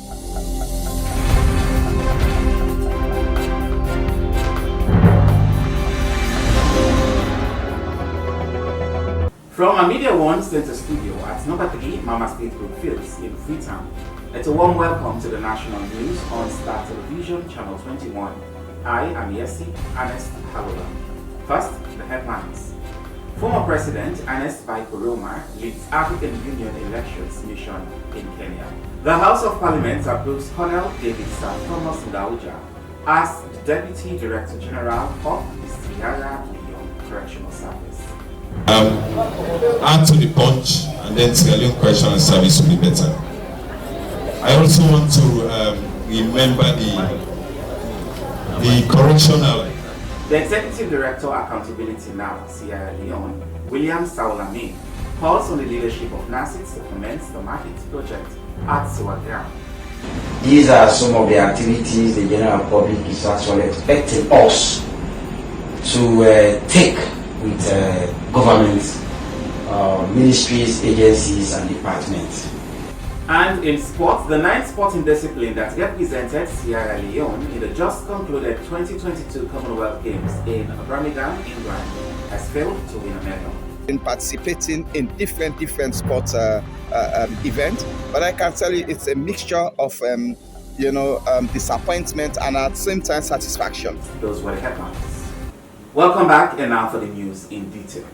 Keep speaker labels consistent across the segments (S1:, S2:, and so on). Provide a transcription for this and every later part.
S1: From a Media One Center studio at number 3 Mama State Fields in Freetown, it's a warm welcome to the national news on Star Television Channel 21. I am Yesi Ernest Halola. First, the headlines. Former President Ernest Bai Koroma leads African Union elections mission in Kenya. The House of Parliament approves Colonel David Sir Thomas Ndauja as the Deputy Director General of the Sierra Leone Correctional Service.
S2: Add to the punch, and then Sierra Leone Correctional Service will be better. I also want to remember the correctional.
S1: The Executive Director Accountability Now, Sierra Leone, William Saulame, calls on the leadership of NACIT to commence the market project at Siwagram.
S3: These are some of the activities the general public is actually expecting us to take with governments, ministries, agencies and departments.
S1: And in sports, the 9th sporting discipline that represented Sierra Leone in the just concluded 2022 Commonwealth Games in Birmingham, England, has failed to win a medal.
S4: In participating in different sports events, but I can tell you it's a mixture of disappointment and at the same time satisfaction.
S1: Those were the headlines. Welcome back, and now for the news in detail.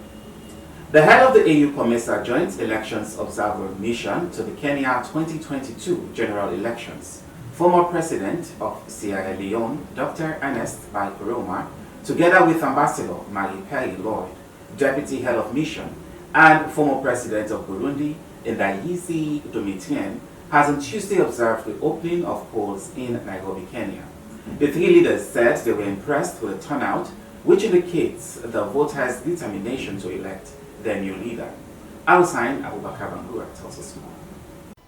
S1: The head of the AU COMESA Joint Elections Observer Mission to the Kenya 2022 general elections, former President of Sierra Leone, Dr. Ernest Bai Koroma, together with Ambassador Marie-Pierre Lloyd, Deputy Head of Mission, and former President of Burundi, Ndayize Domitien, has on Tuesday observed the opening of polls in Nairobi, Kenya. The three leaders said they were impressed with the turnout, which indicates the voters' determination to elect their new leader. Al-Hussein Abubakar Bangura tells us more.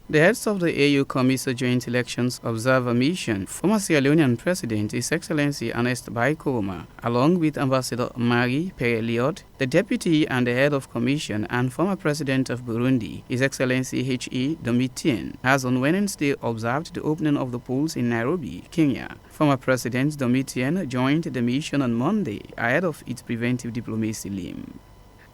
S5: The heads of the AU COMESA Joint Elections Observer Mission, former Sierra Leonean President His Excellency Ernest Bai Koroma, along with Ambassador Marie-Pierre Lloyd, the Deputy and the Head of Commission, and former President of Burundi, His Excellency H.E. Domitien, has on Wednesday observed the opening of the polls in Nairobi, Kenya. Former President Domitien joined the mission on Monday ahead of its preventive diplomacy limb.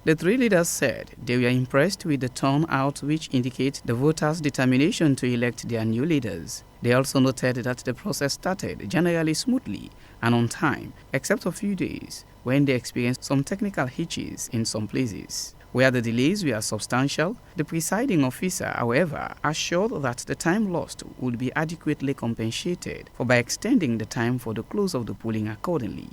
S5: The three leaders said they were impressed with the turnout, which indicates the voters' determination to elect their new leaders. They also noted that the process started generally smoothly and on time, except a few days when they experienced some technical hitches in some places. Where the delays were substantial, the presiding officer, however, assured that the time lost would be adequately compensated for by extending the time for the close of the polling accordingly.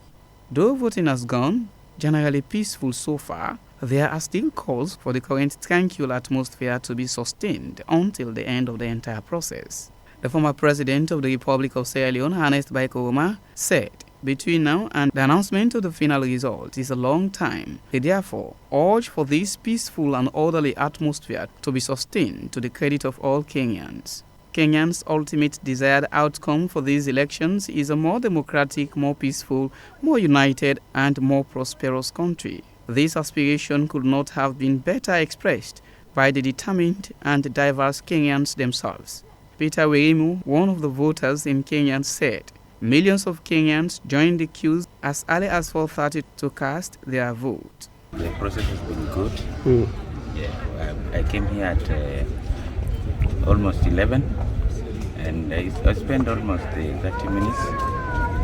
S5: Though voting has gone generally peaceful so far, there are still calls for the current tranquil atmosphere to be sustained until the end of the entire process. The former President of the Republic of Sierra Leone, Ernest Bai Koroma, said between now and the announcement of the final result is a long time. He therefore urged for this peaceful and orderly atmosphere to be sustained to the credit of all Kenyans. Kenyans' ultimate desired outcome for these elections is a more democratic, more peaceful, more united, and more prosperous country. This aspiration could not have been better expressed by the determined and diverse Kenyans themselves. Peter Werimu, one of the voters in Kenya, said millions of Kenyans joined the queues as early as 4:30 to cast their vote.
S6: The process has been good. Yeah, I came here at almost 11 and I spent almost 30 minutes.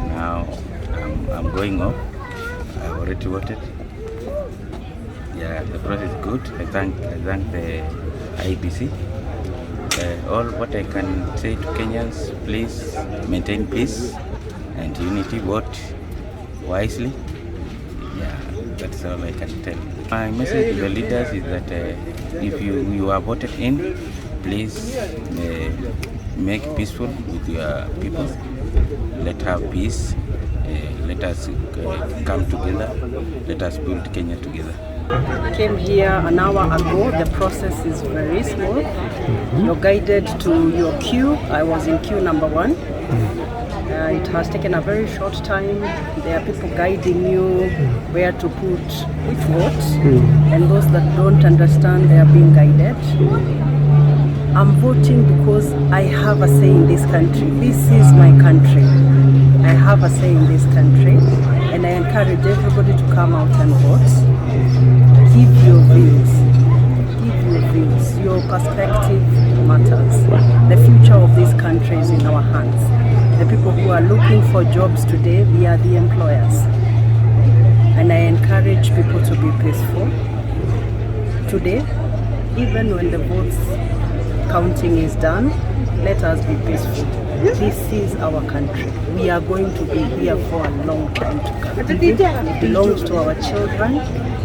S6: Now I'm going off. I already voted. Yeah, the process is good. I thank the IEBC. All what I can say to Kenyans, please maintain peace and unity, vote wisely. Yeah, that's all I can tell. My message to the leaders is that if you are voted in, please make peaceful with your people. Let have peace. Let us come together. Let us build Kenya together.
S7: Came here an hour ago. The process is very small. You're guided to your queue. I was in queue number 1. It has taken a very short time. There are people guiding you where to put which votes, and those that don't understand, they are being guided. I'm voting because I have a say in this country. This is my country. I have a say in this country, and I encourage everybody to come out and vote. Give your views. Give your views. Your perspective matters. The future of this country is in our hands. The people who are looking for jobs today, we are the employers. And I encourage people to be peaceful. Today, even when the votes counting is done, let us be peaceful. This is our country. We are going to be here for a long time to come. It belongs to our children,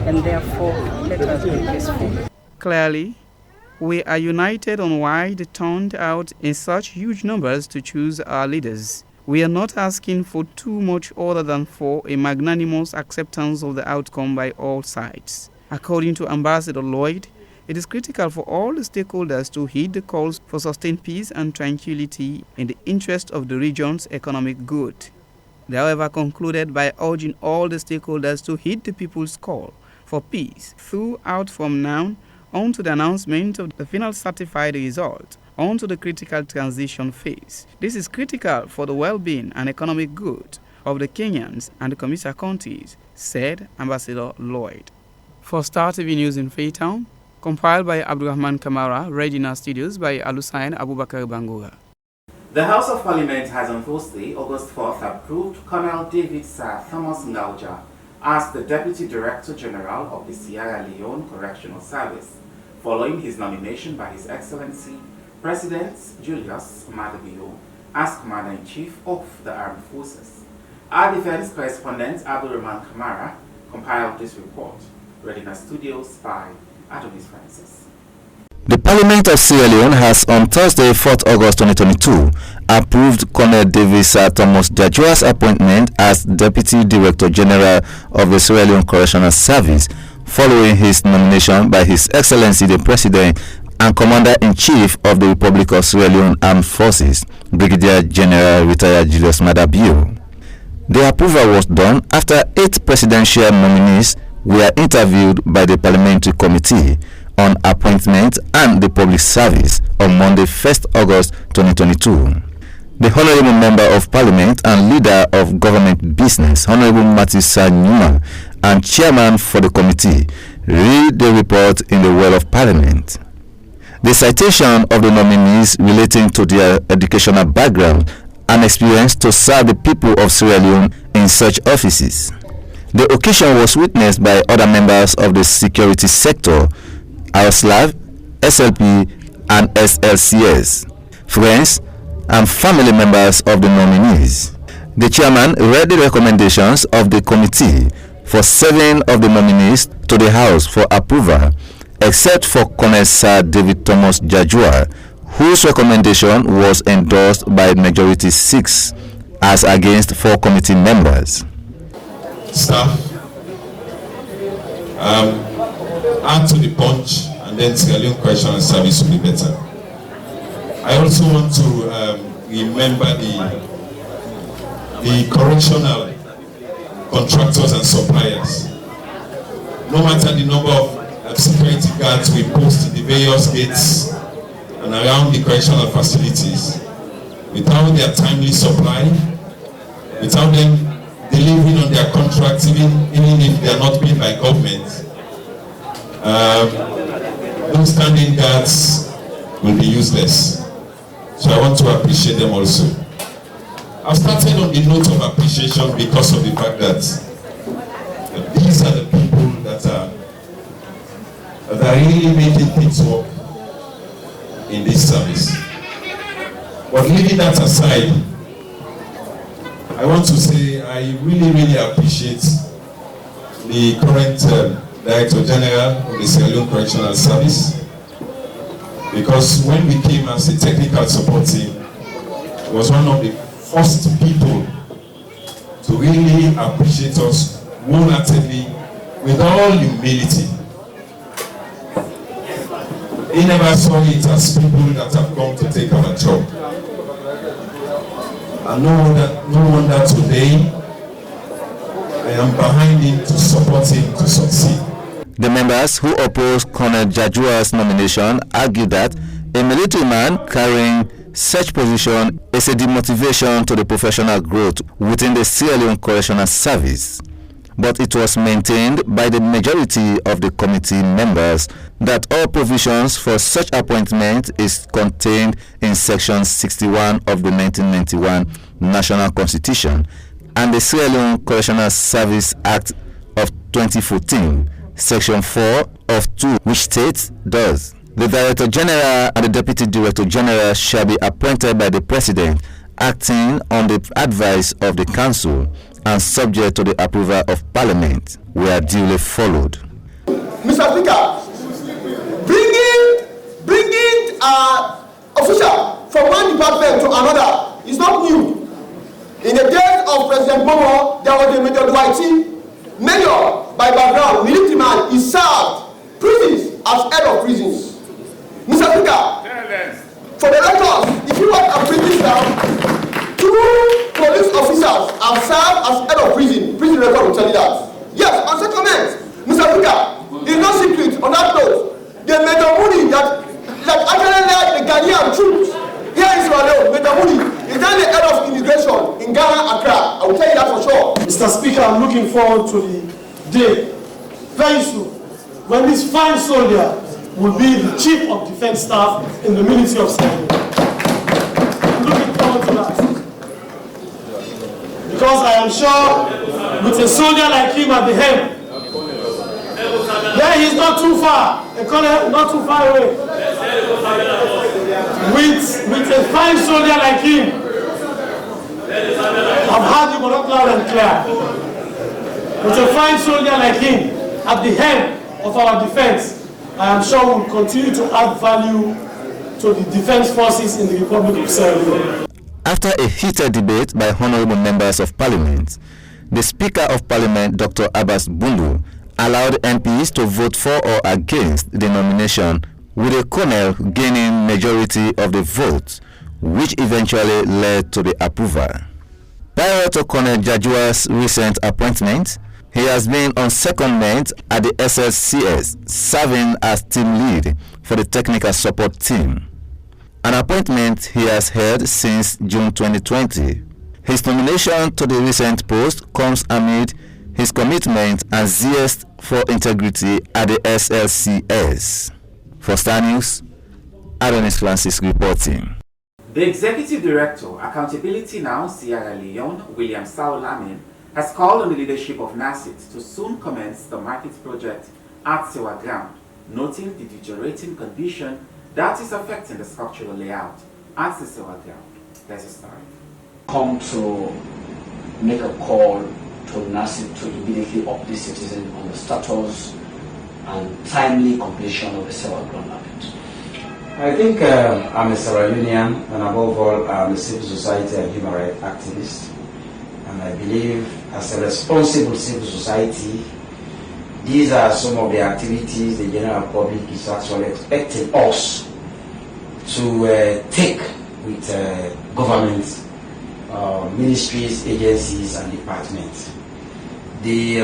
S7: and therefore let us be peaceful.
S5: Clearly, we are united on why they turned out in such huge numbers to choose our leaders. We are not asking for too much other than for a magnanimous acceptance of the outcome by all sides. According to Ambassador Lloyd, it is critical for all the stakeholders to heed the calls for sustained peace and tranquility in the interest of the region's economic good. They, however, concluded by urging all the stakeholders to heed the people's call for peace throughout from now on to the announcement of the final certified result, on to the critical transition phase. This is critical for the well-being and economic good of the Kenyans and the Comisa countries, said Ambassador Lloyd. For Star TV News in Freetown, compiled by Abdurrahman Kamara, read in our studios by Alusain Abubakar Bangura.
S1: The House of Parliament has on Thursday, August 4th, approved Colonel David Sir Thomas Ngauja as the Deputy Director General of the Sierra Leone Correctional Service, following his nomination by His Excellency President Julius Maada Bio as Commander-in-Chief of the Armed Forces. Our defense correspondent Abdurrahman Kamara compiled this report, read in our studios by Adonis Francis.
S8: The Parliament of Sierra Leone has on Thursday, 4th August 2022, approved Colonel David Sir Thomas Jajua's appointment as Deputy Director General of the Sierra Leone Correctional Service, following his nomination by His Excellency the President and Commander-in-Chief of the Republic of Sierra Leone Armed Forces, Brigadier General Retired Julius Maada Bio. The approval was done after 8 presidential nominees were interviewed by the Parliamentary Committee on Appointment and the Public Service on Monday, 1st August 2022. The Honorable Member of Parliament and Leader of Government Business, Honorable Matthew Newman, and Chairman for the committee, read the report in the Well of Parliament. The citation of the nominees relating to their educational background and experience to serve the people of Sierra Leone in such offices. The occasion was witnessed by other members of the security sector, AOSLAV, SLP, and SLCS, friends, and family members of the nominees. The chairman read the recommendations of the committee for 7 of the nominees to the House for approval, except for Colonel Sir David Thomas Jajua, whose recommendation was endorsed by majority 6, as against 4 committee members.
S2: Staff, add to the punch, and then Sierra Leone Correctional Service will be better. I also want to remember the correctional contractors and suppliers. No matter the number of security guards we post in the various gates and around the correctional facilities, without their timely supply, without them delivering on their contracts, even if they are not paid by government, those standing guards will be useless. So I want to appreciate them also. I've started on the note of appreciation because of the fact that these are the people that are really making things work in this service. But leaving that aside, I want to say I really appreciate the current Director General of the Sierra Leone Correctional Service, because when we came as a technical support team, he was one of the first people to really appreciate us wholeheartedly with all humility. He never saw it as people that have come to take our job. And no wonder today I am behind him to support him to succeed.
S8: The members who opposed Colonel Jajua's nomination argued that A military man carrying such position is a demotivation to the professional growth within the Sierra Leone Correctional Service. But it was maintained by the majority of the committee members that all provisions for such appointment is contained in Section 61 of the 1991 National Constitution and the Sierra Leone Correctional Service Act of 2014, Section 4 of 2, which states thus: the Director General and the Deputy Director General shall be appointed by the President, acting on the advice of the Council and subject to the approval of Parliament, were duly followed.
S9: Mr. Speaker, bringing official from one department to another is not new. In the days of President Momo, there was a Major Dwighty, Major by background, military man. He served prisons as head of prisons. Mr. Speaker, for the record, if you want a prison now, 2 police officers have served as head of prison. Prison record will tell you that. Yes, on secondment, Mr. Speaker, it's no secret on that note. The Major Moody that actually led the Ghanaian troops here in Sierra Leone, Major Moody, is now the head of immigration in Ghana, Accra. I will tell you that for sure.
S10: Mr. Speaker, I'm looking forward to the day, very soon, when this fine soldier will be the Chief of Defense Staff in the military of Sierra Leone. I'm looking forward to that. Because I am sure with a soldier like him at the helm, he's not too far, not too far away. With a fine soldier like him, I've heard you loud and clear. With a fine soldier like him at the helm of our defense, I am sure we'll continue to add value to the defense forces in the Republic of Sierra Leone.
S8: After a heated debate by honorable members of Parliament, the Speaker of Parliament, Dr. Abbas Bundu, allowed MPs to vote for or against the nomination, with a colonel gaining majority of the votes, which eventually led to the approval. Prior to Colonel Jajua's recent appointment, he has been on secondment at the SSCS, serving as team lead for the technical support team, an appointment he has held since June 2020. His nomination to the recent post comes amid his commitment and zest for integrity at the SLCS. For Star News, Adonis Francis reporting.
S1: The Executive Director, Accountability Now Sierra Leone, William Sao Lamin, has called on the leadership of NACIT to soon commence the market project at Sewa Ground, noting the deteriorating condition that is affecting the structural layout at the Sewa Ground. There's a story.
S3: Come to make a call to NACIT to immediately update citizens on the status and timely completion of the Sewa Ground market. I think I'm a Sierra Leonean, and above all, I'm a civil society and human rights activist. And I believe, as a responsible civil society, these are some of the activities the general public is actually expecting us to take with government, ministries, agencies, and departments. The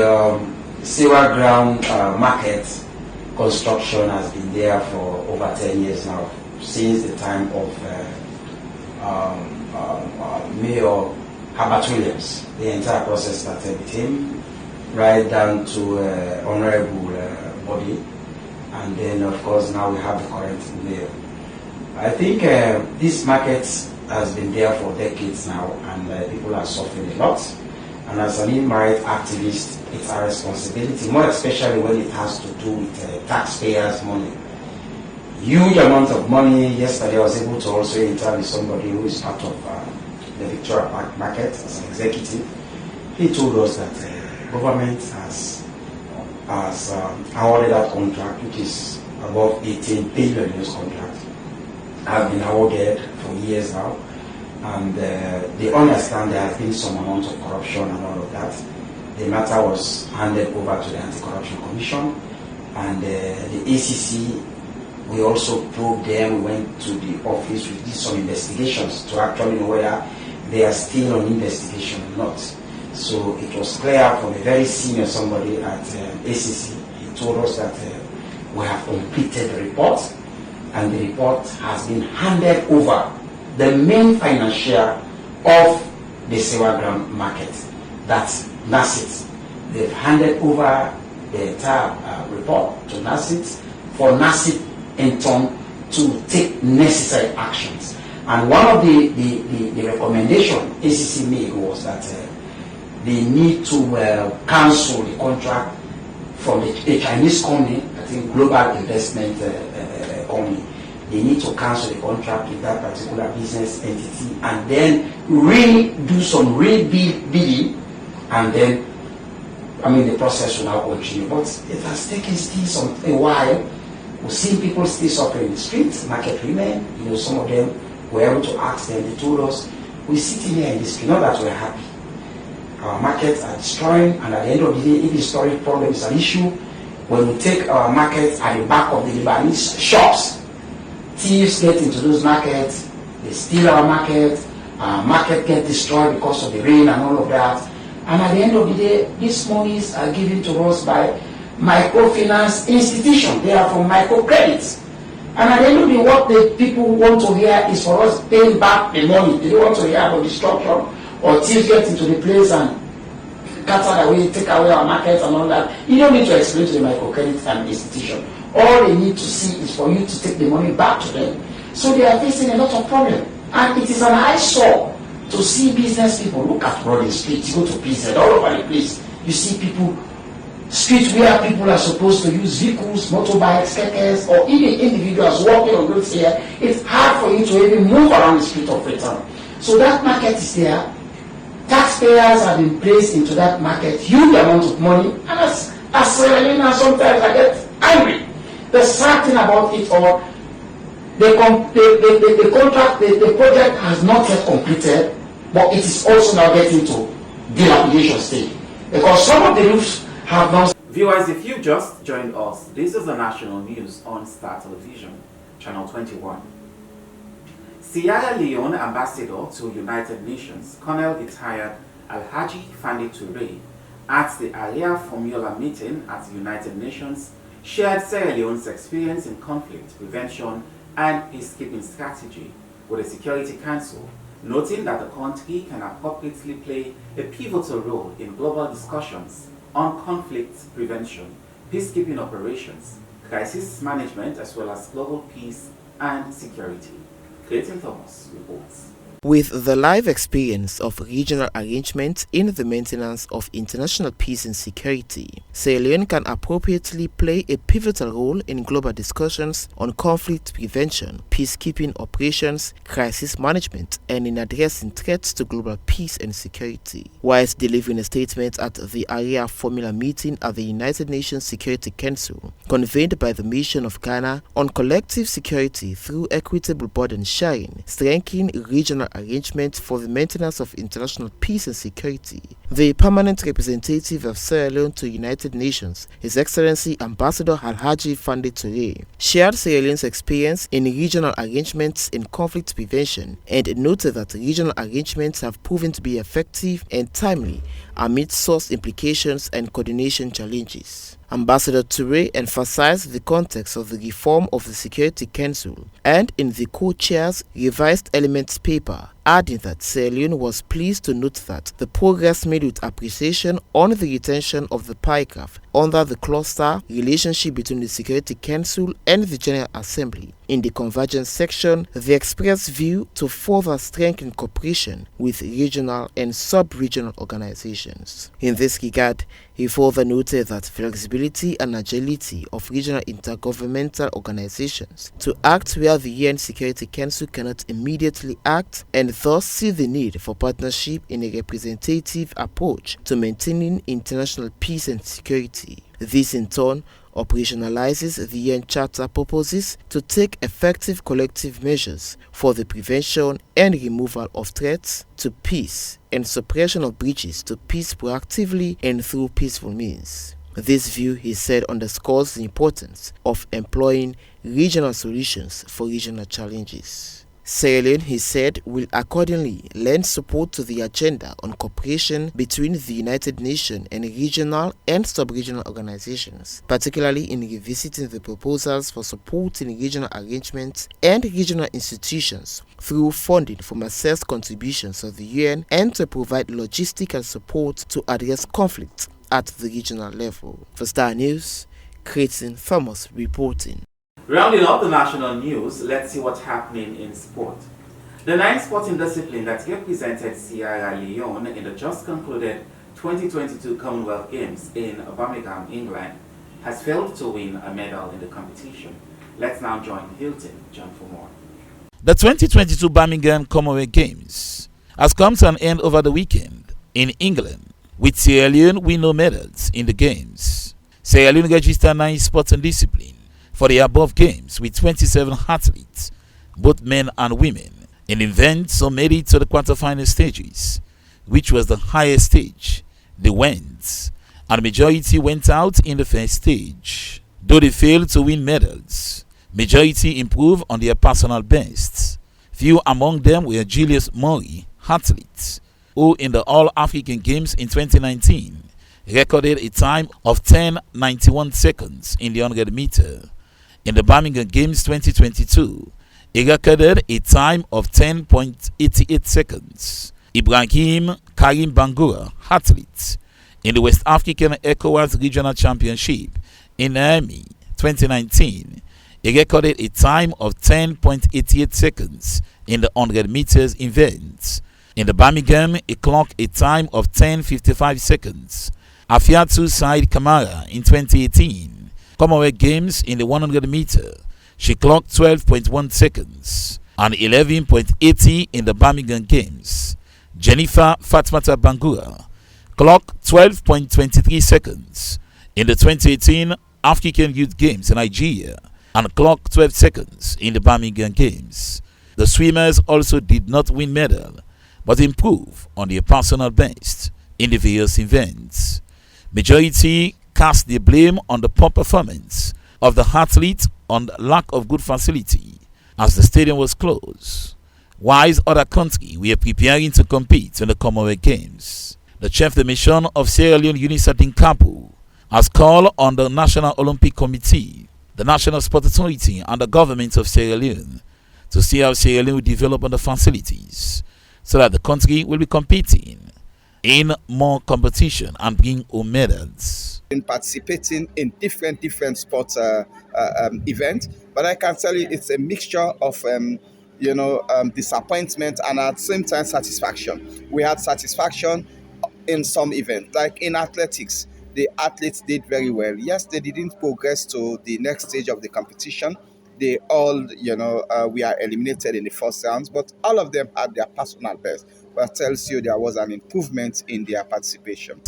S3: Sewa Ground market construction has been there for over 10 years now, since the time of Mayor Herbert Williams. The entire process started with him, right down to honorable body, and then of course now we have the current mayor. I think this market has been there for decades now, and people are suffering a lot. And as an human rights activist, it's our responsibility, more especially when it has to do with taxpayers' money. Huge amount of money. Yesterday I was able to also interview somebody who is part of the Victoria Park market as an executive. He told us that government has awarded that contract, which is above 18 billion contract, has been awarded for years now. And they understand there has been some amount of corruption and all of that. The matter was handed over to the Anti-Corruption Commission, and the ACC, we also probed them. We went to the office, we did some investigations to actually know whether they are still on investigation or not. So it was clear from a very senior somebody at ACC, he told us that we have completed the report, and the report has been handed over the main financier of the Sewagram market, that's NASIT. They've handed over the entire report to NASIT for NASIT in turn to take necessary actions. And one of the recommendation ACC made was that they need to cancel the contract from a Chinese company, I think Global Investment Company. They need to cancel the contract with that particular business entity and then really do some bidding, and then the process will now continue. But it has taken still a while. We've seen people still suffering in the streets, market women, some of them were able to ask them, they told us, we're sitting here in the street, not that we're happy. Our markets are destroying, and at the end of the day, if the storage problem is an issue, when we take our markets at the back of the Lebanese shops, thieves get into those markets, they steal our market get destroyed because of the rain and all of that. And at the end of the day, these monies are given to us by microfinance institutions. They are from microcredits. And at the end of the day, what the people want to hear is for us paying back the money. They don't want to hear about destruction or thieves get into the place and scatter away, take away our markets and all that. You don't need to explain to the microcredit institution. All they need to see is for you to take the money back to them. So they are facing a lot of problems. And it is an eyesore to see business people. Look at Broadway Street, you go to PZ, all over the place. You see people, streets where people are supposed to use vehicles, motorbikes, kekes, or even individuals walking on goods here. It's hard for you to even move around the street of Freetown. So that market is there. Taxpayers have been placed into that market, huge amount of money. And as sometimes I get angry. The sad thing about it all, the contract, the project has not yet completed, but it is also now getting to dilapidation stage. Because some of the roofs have not...
S1: Viewers, if you just joined us, this is the national news on Star Television, Channel 21. Sierra Leone Ambassador to United Nations, Colonel Retired Alhaji Fandi Toure, at the AREA Formula meeting at the United Nations, shared Sierra Leone's experience in conflict prevention and peacekeeping strategy with the Security Council, noting that the country can appropriately play a pivotal role in global discussions on conflict prevention, peacekeeping operations, crisis management, as well as global peace and security. Clayton Thomas reports.
S11: With the live experience of regional arrangements in the maintenance of international peace and security, Sierra Leone can appropriately play a pivotal role in global discussions on conflict prevention, peacekeeping operations, crisis management, and in addressing threats to global peace and security. Whilst delivering a statement at the AREA Formula meeting at the United Nations Security Council, convened by the Mission of Ghana on collective security through equitable burden sharing, strengthening regional arrangements for the maintenance of international peace and security, the permanent representative of Sierra Leone to United Nations, His Excellency Ambassador Alhaji Fandi Toure, shared Sierra Leone's experience in regional arrangements in conflict prevention and noted that regional arrangements have proven to be effective and timely amid source implications and coordination challenges. Ambassador Toure emphasized the context of the reform of the Security Council and in the co-chair's revised elements paper, adding that Sierra Leone was pleased to note that the progress made with appreciation on the retention of the PICAF under the cluster relationship between the Security Council and the General Assembly. In the convergence section, they expressed view to further strengthen cooperation with regional and sub-regional organizations. In this regard, he further noted that flexibility and agility of regional intergovernmental organizations to act where the UN Security Council cannot immediately act, and thus see the need for partnership in a representative approach to maintaining international peace and security. This in turn operationalizes the UN Charter purposes to take effective collective measures for the prevention and removal of threats to peace and suppression of breaches to peace proactively and through peaceful means. This view, he said, underscores the importance of employing regional solutions for regional challenges. Sierra Leone, he said, will accordingly lend support to the agenda on cooperation between the United Nations and regional and sub-regional organizations, particularly in revisiting the proposals for supporting regional arrangements and regional institutions through funding from assessed contributions of the UN and to provide logistical support to address conflict at the regional level. For Star News, Creighton Thomas reporting.
S1: Rounding up the national news, let's see what's happening in sport. The 9 sporting discipline that represented Sierra Leone in the just concluded 2022 Commonwealth Games in Birmingham, England, has failed to win a medal in the competition. Let's now join Hilton John for more.
S12: The 2022 Birmingham Commonwealth Games has come to an end over the weekend in England, with Sierra Leone with no medals in the games. Sierra Leone registered 9 sporting disciplines for the above games with 27 athletes, both men and women. In events, some made it to the quarterfinal stages, which was the highest stage they went, and the majority went out in the first stage. Though they failed to win medals, majority improved on their personal bests. Few among them were Julius Murray, athletes, who in the All-African Games in 2019 recorded a time of 10:91 seconds in the 100 meter. In the Birmingham Games 2022, he recorded a time of 10.88 seconds. Ibrahim Karim Bangura, athlete, in the West African ECOWAS Regional Championship in Niamey 2019, he recorded a time of 10.88 seconds in the 100 meters event. In the Birmingham, he clocked a time of 10.55 seconds. Afiatu Said Kamara in 2018, Commonwealth Games in the 100 meter, she clocked 12.1 seconds and 11.80 in the Birmingham Games. Jennifer Fatmata Bangura clocked 12.23 seconds in the 2018 African Youth Games in Nigeria and clocked 12 seconds in the Birmingham Games. The swimmers also did not win medal but improved on their personal best in the various events. Majority cast the blame on the poor performance of the athletes on the lack of good facility as the stadium was closed, whilst other countries were preparing to compete in the Commonwealth Games. The chef de mission of Sierra Leone, Eunice Adinkapu, has called on the National Olympic Committee, the National Sport Authority and the government of Sierra Leone to see how Sierra Leone will develop on the facilities so that the country will be competing in more competition and bring home medals.
S4: In participating in different sports events, but I can tell you it's a mixture of disappointment and at the same time satisfaction. We had satisfaction in some events, like in athletics. The athletes did very well. Yes, they didn't progress to the next stage of the competition. They all, we are eliminated in the first rounds, but all of them had their personal best. But tells you there was an improvement in their participation.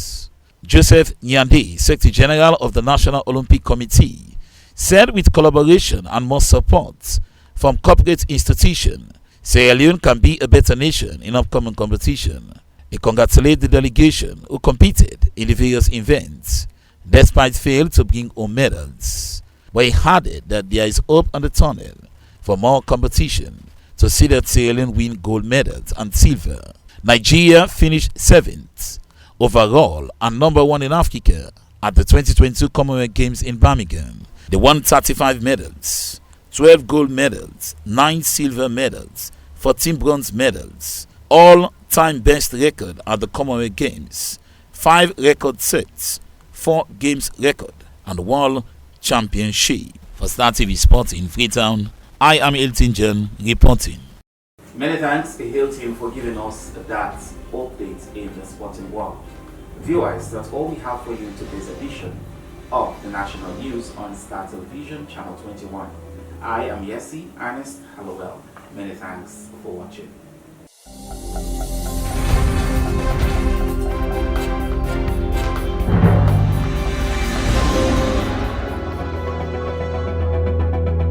S12: Joseph Nyande, Secretary General of the National Olympic Committee, said with collaboration and more support from corporate institutions, Sierra Leone can be a better nation in upcoming competition. He congratulated the delegation who competed in the various events, despite failure to bring home medals. But he added that there is hope on the tunnel for more competition to see that Sierra Leone win gold medals and silver. Nigeria finished 7th overall and number 1 in Africa at the 2022 Commonwealth Games in Birmingham. They won 35 medals, 12 gold medals, 9 silver medals, 14 bronze medals, all-time best record at the Commonwealth Games, 5 record sets, 4 games record, and World Championship. For Star TV Sports in Freetown, I am Hilton John reporting.
S1: Many thanks, Hilton, for giving us that update in the sporting world. Viewers, that's all we have for you in today's edition of the National News on Star Television, Channel 21. I am Yessi Ernest Hallowell. Many thanks for watching.